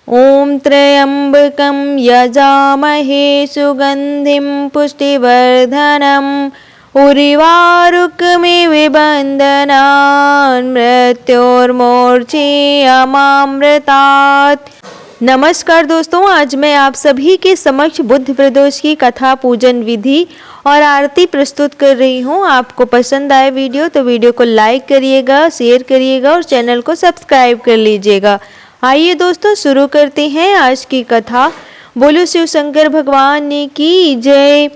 ॐ त्र्यम्बकं यजामहे सुगन्धिं पुष्टिवर्धनम् उर्वारुकमिव बन्धनान् मृत्योर्मोक्षीयमामृतात्। नमस्कार दोस्तों, आज मैं आप सभी के समक्ष बुद्ध प्रदोष की कथा, पूजन विधि और आरती प्रस्तुत कर रही हूँ। आपको पसंद आए वीडियो तो वीडियो को लाइक करिएगा, शेयर करिएगा और चैनल को सब्सक्राइब कर लीजिएगा। आइए दोस्तों शुरू करते हैं आज की कथा। बोलो शिव शंकर भगवान की जय।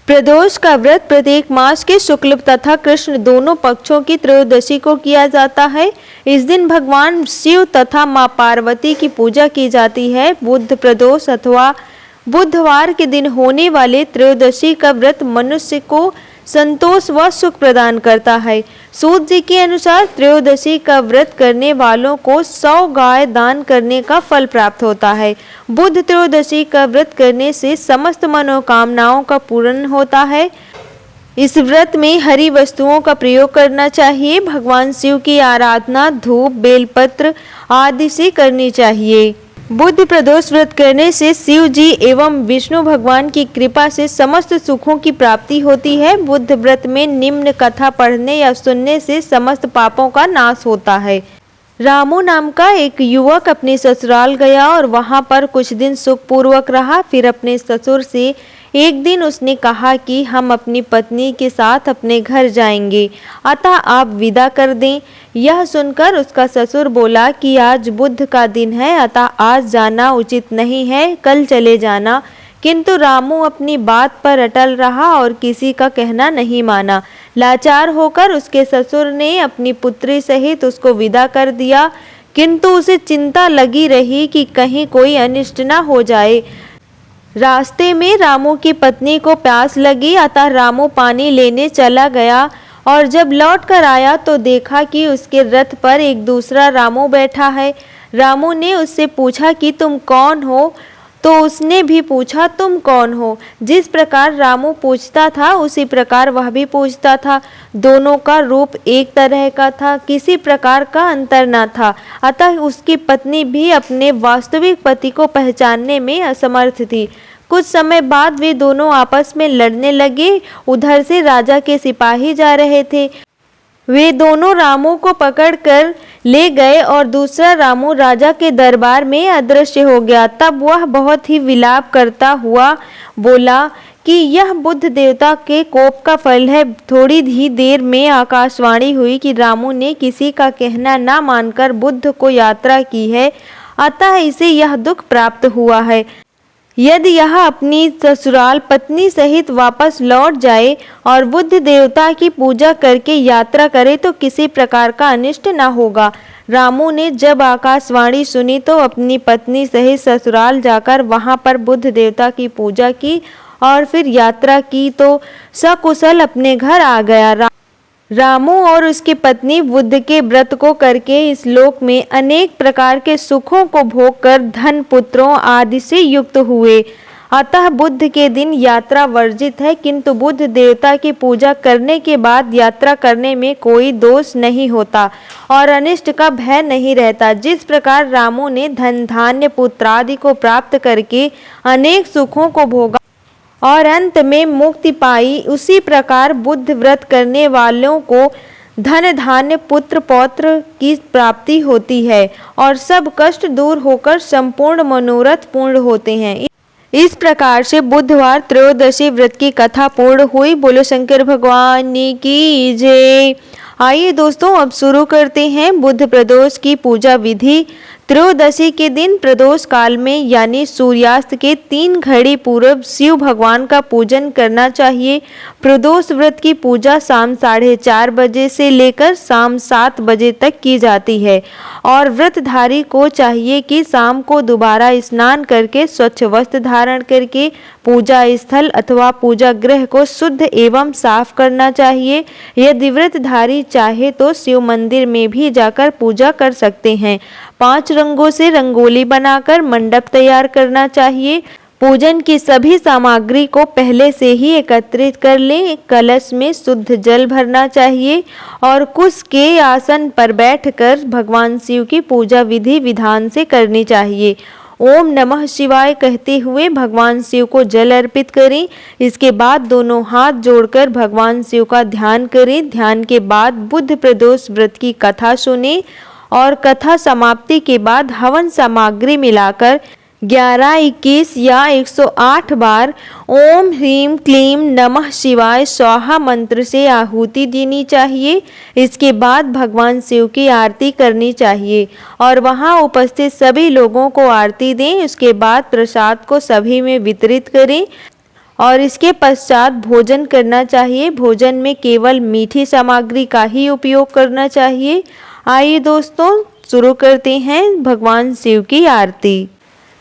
प्रदोष का व्रत प्रत्येक मास के शुक्ल तथा कृष्ण दोनों पक्षों की त्रयोदशी को किया जाता है। इस दिन भगवान शिव तथा मां पार्वती की पूजा की जाती है। बुद्ध प्रदोष अथवा बुधवार के दिन होने वाले त्रयोदशी का व्रत मनुष्य को संतोष व सुख प्रदान करता है। सूत जी के अनुसार त्रयोदशी का व्रत करने वालों को 100 गाय दान करने का फल प्राप्त होता है। बुद्ध त्रयोदशी का व्रत करने से समस्त मनोकामनाओं का पूर्ण होता है। इस व्रत में हरी वस्तुओं का प्रयोग करना चाहिए। भगवान शिव की आराधना धूप, बेलपत्र आदि से करनी चाहिए। बुद्ध प्रदोष व्रत करने से शिव जी एवं विष्णु भगवान की कृपा से समस्त सुखों की प्राप्ति होती है। बुद्ध व्रत में निम्न कथा पढ़ने या सुनने से समस्त पापों का नाश होता है। रामू नाम का एक युवक अपने ससुराल गया और वहां पर कुछ दिन सुखपूर्वक रहा। फिर अपने ससुर से एक दिन उसने कहा कि हम अपनी पत्नी के साथ अपने घर जाएंगे, अतः आप विदा कर दें। यह सुनकर उसका ससुर बोला कि आज बुध का दिन है, अतः आज जाना उचित नहीं है, कल चले जाना। किंतु रामू अपनी बात पर अटल रहा और किसी का कहना नहीं माना। लाचार होकर उसके ससुर ने अपनी पुत्री सहित उसको विदा कर दिया, किंतु उसे चिंता लगी रही कि कहीं कोई अनिष्ट न हो जाए। रास्ते में रामू की पत्नी को प्यास लगी, अतः रामू पानी लेने चला गया और जब लौट कर आया तो देखा कि उसके रथ पर एक दूसरा रामू बैठा है। रामू ने उससे पूछा कि तुम कौन हो, तो उसने भी पूछा तुम कौन हो। जिस प्रकार रामू पूछता था उसी प्रकार वह भी पूछता था। दोनों का रूप एक तरह का था, किसी प्रकार का अंतर न था, अतः उसकी पत्नी भी अपने वास्तविक पति को पहचानने में असमर्थ थी। कुछ समय बाद वे दोनों आपस में लड़ने लगे। उधर से राजा के सिपाही जा रहे थे। वे दोनों रामू को पकड़कर ले गए और दूसरा रामू राजा के दरबार में अदृश्य हो गया। तब वह बहुत ही विलाप करता हुआ बोला कि यह बुद्ध देवता के कोप का फल है। थोड़ी ही देर में आकाशवाणी हुई कि रामू ने किसी का कहना न मानकर बुद्ध को यात्रा की है, अतः इसे यह दुख प्राप्त हुआ है। यदि यह अपनी ससुराल पत्नी सहित वापस लौट जाए और बुद्ध देवता की पूजा करके यात्रा करे तो किसी प्रकार का अनिष्ट न होगा। रामू ने जब आकाशवाणी सुनी तो अपनी पत्नी सहित ससुराल जाकर वहां पर बुद्ध देवता की पूजा की और फिर यात्रा की तो सकुशल अपने घर आ गया। रामू और उसकी पत्नी बुद्ध के व्रत को करके इस लोक में अनेक प्रकार के सुखों को भोग कर धन, पुत्रों आदि से युक्त हुए। अतः बुद्ध के दिन यात्रा वर्जित है, किंतु बुद्ध देवता की पूजा करने के बाद यात्रा करने में कोई दोष नहीं होता और अनिष्ट का भय नहीं रहता। जिस प्रकार रामू ने धन, धान्य, पुत्र आदि को प्राप्त करके अनेक सुखों को भोगा और अंत में मुक्ति पाई, उसी प्रकार बुद्ध व्रत करने वालों को धन, धान्य, पुत्र, पौत्र की प्राप्ति होती है और सब कष्ट दूर होकर संपूर्ण मनोरथ पूर्ण होते हैं। इस प्रकार से बुधवार त्रयोदशी व्रत की कथा पूर्ण हुई। बोलो शंकर भगवान की जय। आइए दोस्तों अब शुरू करते हैं बुद्ध प्रदोष की पूजा विधि। त्रयोदशी के दिन प्रदोष काल में यानी सूर्यास्त के 3 घड़ी पूर्व शिव भगवान का पूजन करना चाहिए। प्रदोष व्रत की पूजा शाम 4:30 बजे से लेकर शाम 7 बजे तक की जाती है और व्रतधारी को चाहिए कि शाम को दोबारा स्नान करके स्वच्छ वस्त्र धारण करके पूजा स्थल अथवा पूजा गृह को शुद्ध एवं साफ करना चाहिए। यदि व्रतधारी चाहे तो शिव मंदिर में भी जाकर पूजा कर सकते हैं। 5 रंगों से रंगोली बनाकर मंडप तैयार करना चाहिए। पूजन की सभी सामग्री को पहले से ही एकत्रित कर लें। कलश में शुद्ध जल भरना चाहिए और कुश के आसन पर बैठकर भगवान शिव की पूजा विधि विधान से करनी चाहिए। ओम नमः शिवाय कहते हुए भगवान शिव को जल अर्पित करें। इसके बाद दोनों हाथ जोड़कर भगवान शिव का ध्यान करें। ध्यान के बाद बुध प्रदोष व्रत की कथा सुनें और कथा समाप्ति के बाद हवन सामग्री मिलाकर 11, 21 या 108 बार ओम ह्रीम क्लीम नमः शिवाय स्वाहा मंत्र से आहुति देनी चाहिए। इसके बाद भगवान शिव की आरती करनी चाहिए और वहां उपस्थित सभी लोगों को आरती दें। उसके बाद प्रसाद को सभी में वितरित करें और इसके पश्चात भोजन करना चाहिए। भोजन में केवल मीठी सामग्री का ही उपयोग करना चाहिए। आइए दोस्तों शुरू करते हैं भगवान शिव की आरती।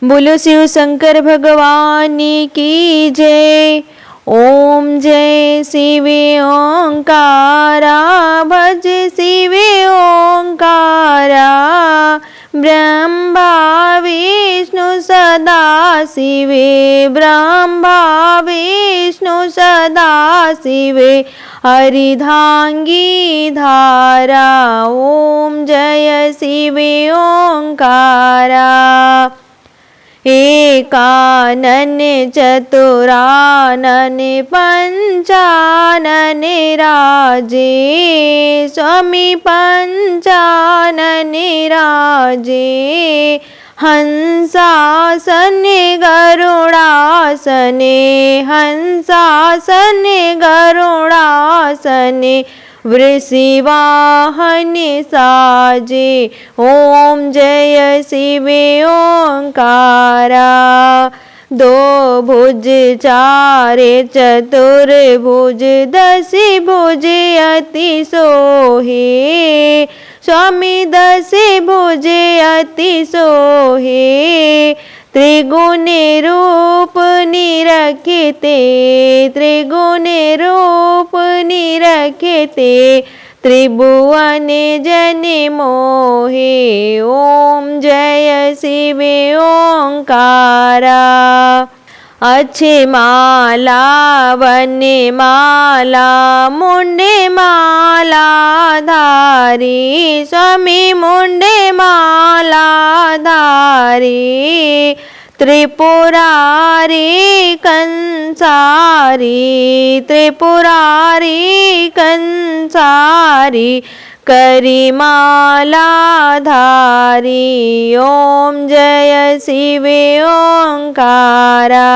बोलो शिव शंकर भगवान की जय। ओम जय शिवे ओंकारा, भज शिवे ओंकारा। ब्रह्मा विष्णु सदा शिवे, ब्रह्मा विष्णु सदा शिवे। हरिधांगी धारा, ओम जय शिवे ओंकारा। एकानन चतुरानन पंचानन राजे, स्वामी पंचानन राजे। हंसासन गरुड़ासने, हंसासन गरुड़ासने। वृषिवाहन साजे, ओम जय शिवे ओंकारा। दो भुज चारे चतुर्भुज, 10 भुज अति सोहे। स्वामी 10 भुज अति सोहे। त्रिगुण रूप निरखते, त्रिगुण रूप निरखते। त्रिभुवन जन मोहे, ओम जय शिवे ओंकारा। अच्छे माला वन माला, मुंडे माला धारी। स्वामी मुंडे माला धारी। त्रिपुरारी कंसारी, त्रिपुरारी कंसारी। करिमाला धारी, ओम जय शिवे ओंकारा।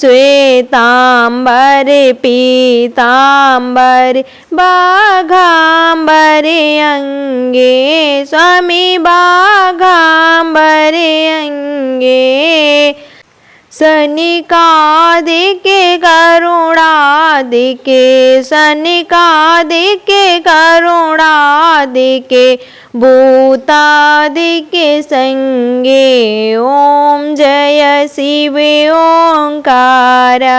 श्वेतांबर पीतांबर, बाघांबर अंगे। स्वामी बाघांबर अंगे। सनिकादिके करुणादिके, सनिकादिके करुणादिके। भूतादिके संगे, ओम जय शिवे ओंकारा।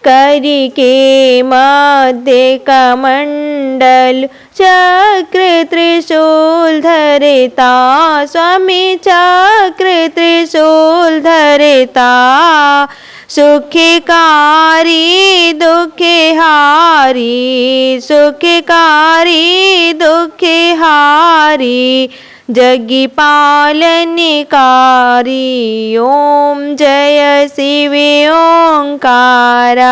करिके मध्य कमंडल, चक्र त्रिशूल धरता। स्वामी चक्र त्रिशूल धरता। सुखकारी दुखहारी, सुखकारी दुखहारी। जगी पालनकारी, ओम जय शिवे ओंकारा।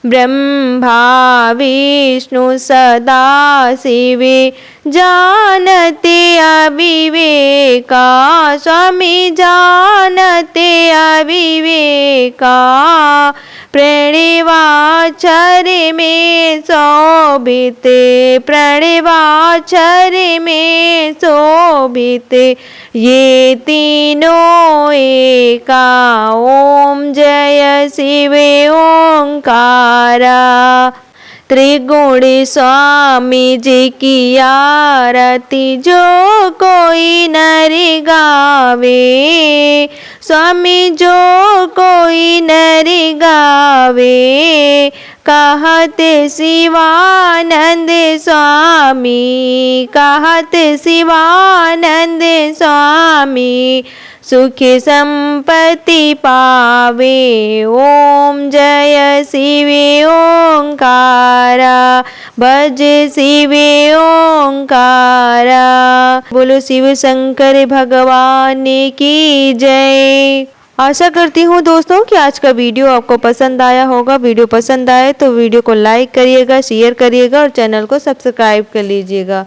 ब्रह्मा विष्णु सदा शिवे, जानते अविवेका। स्वामी जानते अविवेका। प्रणवाक्षर में शोभित, प्रणवाक्षर में शोभित। ये तीनों एका, ओम जय शिवे ओंकारा। त्रिगुण स्वामी जी की आरती जो कोई नर गावे। स्वामी जो कोई नर गावे, कहत शिवानंद स्वामी, कहत शिवानंद स्वामी, सुख संपत्ति पावे। ओम जय शिवे ओंकारा, भज शिवे ओंकारा। बोलो शिव शंकर भगवान की जय। आशा करती हूँ दोस्तों कि आज का वीडियो आपको पसंद आया होगा। वीडियो पसंद आए तो वीडियो को लाइक करिएगा, शेयर करिएगा और चैनल को सब्सक्राइब कर लीजिएगा।